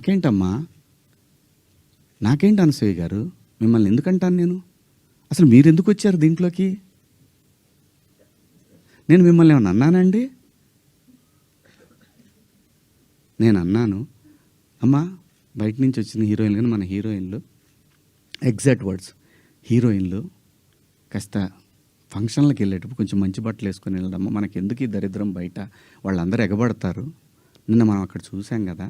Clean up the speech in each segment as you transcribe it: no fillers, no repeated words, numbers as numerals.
నాకేంటమ్మా, నాకేంటి అనసూయ గారు, మిమ్మల్ని ఎందుకంటాను నేను? అసలు మీరు ఎందుకు వచ్చారు దీంట్లోకి? నేను మిమ్మల్ని ఏమన్నా అన్నానండి? నేను అన్నాను, అమ్మా బయట నుంచి వచ్చిన హీరోయిన్లు కానీ మన హీరోయిన్లు, ఎగ్జాక్ట్ వర్డ్స్, హీరోయిన్లు కాస్త ఫంక్షన్లకు వెళ్ళేటప్పుడు కొంచెం మంచి బట్టలు వేసుకొని వెళ్ళడమ్మా, మనకి ఎందుకు ఈ దరిద్రం బయట, వాళ్ళందరూ ఎగబడతారు. నిన్న మనం అక్కడ చూసాం కదా,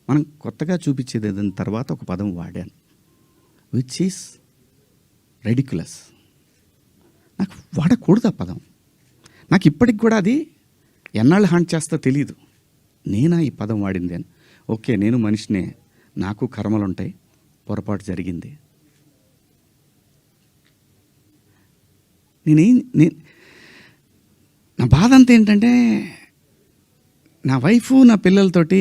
మనం కొత్తగా చూపించేది ఏదైనా తర్వాత ఒక పదం వాడాను, విచ్ ఈస్ రెడిక్యులస్. నాకు వాడకూడదు ఆ పదం. నాకు ఇప్పటికి కూడా అది ఎన్నాళ్ళు హాంట్ చేస్తా తెలియదు. నేనా ఈ పదం వాడింది అని. ఓకే, నేను మనిషినే, నాకు కర్మలు ఉంటాయి, పొరపాటు జరిగింది. నా బాధ అంతా ఏంటంటే, నా వైఫ్ నా పిల్లలతోటి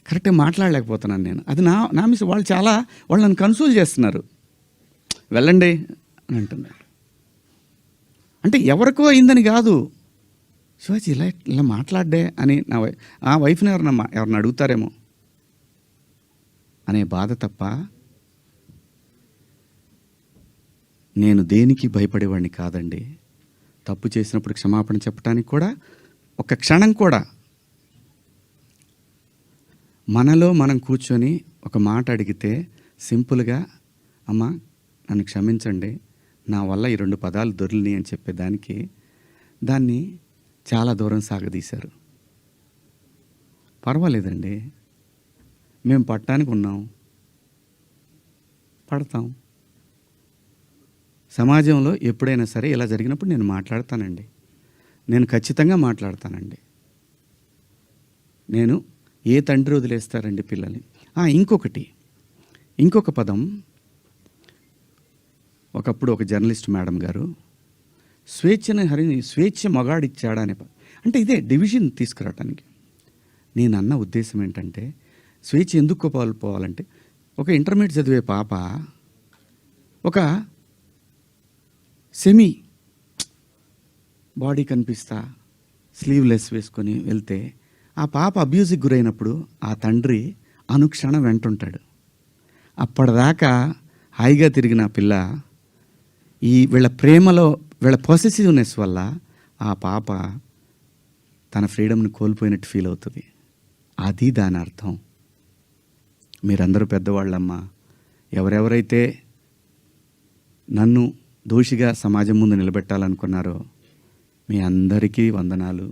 కరెక్ట్గా మాట్లాడలేకపోతున్నాను నేను. అది నా మిస్. వాళ్ళు నన్ను కన్సోల్ చేస్తున్నారు, వెళ్ళండి అని అంటున్నారు. అంటే ఎవరికో అయిందని కాదు, శివాజీ ఇలా మాట్లాడ్డే అని ఆ వైఫ్ని ఎవరన్నా అడుగుతారేమో అనే బాధ తప్ప నేను దేనికి భయపడేవాడిని కాదండి. తప్పు చేసినప్పుడు క్షమాపణ చెప్పడానికి కూడా ఒక క్షణం కూడా మనలో మనం కూర్చొని ఒక మాట అడిగితే సింపుల్గా, అమ్మ నన్ను క్షమించండి, నా వల్ల ఈ 2 పదాలు దొరికినాయి అని చెప్పేదానికి దాన్ని చాలా దూరం సాగదీశారు. పర్వాలేదండి, మేము పట్టడానికి ఉన్నాం, పడతాం. సమాజంలో ఎప్పుడైనా సరే ఇలా జరిగినప్పుడు నేను మాట్లాడతానండి, నేను ఖచ్చితంగా మాట్లాడతానండి. నేను ఏ తండ్రి వదిలేస్తారండి పిల్లల్ని? ఇంకొక పదం, ఒకప్పుడు ఒక జర్నలిస్ట్ మేడం గారు స్వేచ్ఛ మగాడిచ్చాడా అనే అంటే ఇదే డివిజన్ తీసుకురావటానికి. నేను అన్న ఉద్దేశం ఏంటంటే, స్వేచ్ఛ ఎందుకు కోల్పోవాలంటే, ఒక ఇంటర్మీడియట్ చదివే పాప ఒక సెమీ బాడీ కనిపిస్తా స్లీవ్లెస్ వేసుకొని వెళ్తే ఆ పాప అబ్యూజ్కి గురైనప్పుడు ఆ తండ్రి అనుక్షణం వెంటుంటాడు. అప్పటిదాకా హాయిగా తిరిగిన పిల్ల వీళ్ళ ప్రేమలో, వీళ్ళ పొసెసివ్నెస్ వల్ల ఆ పాప తన ఫ్రీడమ్ని కోల్పోయినట్టు ఫీల్ అవుతుంది. అది దాని అర్థం. మీరందరూ పెద్దవాళ్ళమ్మా, ఎవరెవరైతే నన్ను దోషిగా సమాజం ముందు నిలబెట్టాలనుకున్నారో మీ అందరికీ వందనాలు.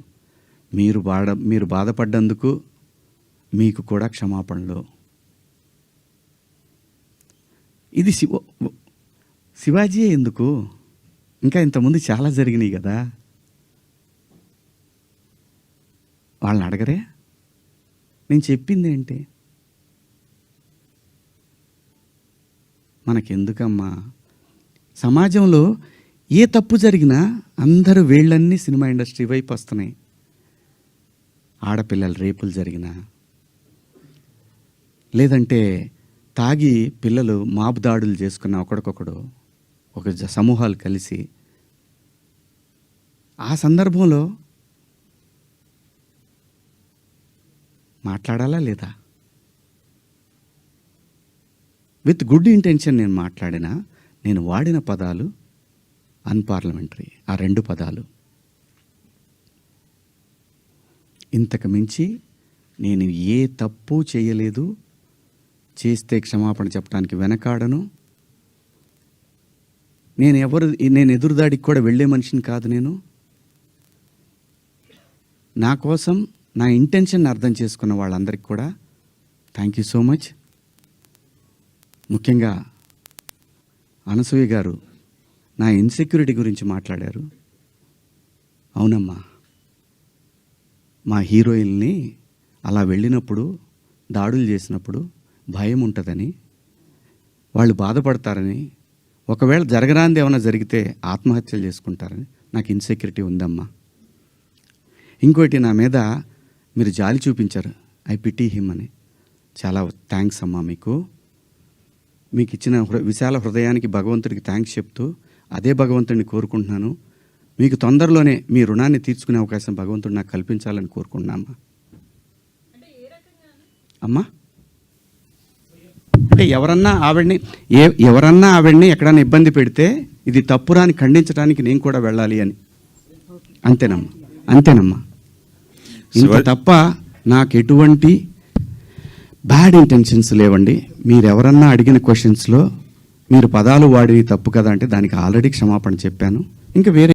మీరు బాధపడ్డందుకు మీకు కూడా క్షమాపణలు. ఇది శివాజీ ఎందుకు, ఇంకా ఇంతకుముందు చాలా జరిగినాయి కదా, వాళ్ళని అడగరే? నేను చెప్పింది ఏంటి? మనకెందుకమ్మా? సమాజంలో ఏ తప్పు జరిగినా అందరూ వేళ్ళన్నీ సినిమా ఇండస్ట్రీ వైపు వస్తున్నాయి. ఆడపిల్లల రేపులు జరిగినా, లేదంటే తాగి పిల్లలు మాబు దాడులు చేసుకున్న ఒకడికొకడు ఒక సమూహాలు కలిసి, ఆ సందర్భంలో మాట్లాడాలా లేదా? విత్ గుడ్ ఇంటెన్షన్ నేను మాట్లాడినా, నేను వాడిన పదాలు అన్పార్లమెంటరీ. ఆ 2 పదాలు. ఇంతకు మించి నేను ఏ తప్పు చేయలేదు. చేస్తే క్షమాపణ చెప్పడానికి వెనకాడను. నేను ఎదురుదాడికి కూడా వెళ్ళే మనిషిని కాదు. నా కోసం నా ఇంటెన్షన్ అర్థం చేసుకున్న వాళ్ళందరికీ కూడా థ్యాంక్ యూ సో మచ్. ముఖ్యంగా అనసూయ గారు నా ఇన్సెక్యూరిటీ గురించి మాట్లాడారు. అవునమ్మా, మా హీరోయిన్ని అలా వెళ్ళినప్పుడు, దాడులు చేసినప్పుడు భయం ఉంటుందని, వాళ్ళు బాధపడతారని, ఒకవేళ జరగరాంది ఏమైనా జరిగితే ఆత్మహత్యలు చేసుకుంటారని నాకు ఇన్సెక్యూరిటీ ఉందమ్మా. ఇంకోటి, నా మీద మీరు జాలి చూపించారు, ఐ పిటీ హిమ్ అని. చాలా థ్యాంక్స్ అమ్మా. మీకు ఇచ్చిన విశాల హృదయానికి భగవంతుడికి థ్యాంక్స్ చెప్తూ అదే భగవంతుడిని కోరుకుంటున్నాను. మీకు తొందరలోనే మీ రుణాన్ని తీర్చుకునే అవకాశం భగవంతుడు నాకు కల్పించాలని కోరుకుంటున్నామ్మా. అమ్మా అంటే ఎవరన్నా ఆవిడ్ని ఎక్కడన్నా ఇబ్బంది పెడితే ఇది తప్పురా అని ఖండించడానికి నేను కూడా వెళ్ళాలి అని. అంతేనమ్మా. ఇంత తప్ప నాకు ఎటువంటి బ్యాడ్ ఇంటెన్షన్స్ లేవండి. మీరు ఎవరన్నా అడిగిన క్వశ్చన్స్లో మీరు పదాలు వాడి తప్పు కదా అంటే దానికి ఆల్రెడీ క్షమాపణ చెప్పాను. ఇంకా వేరే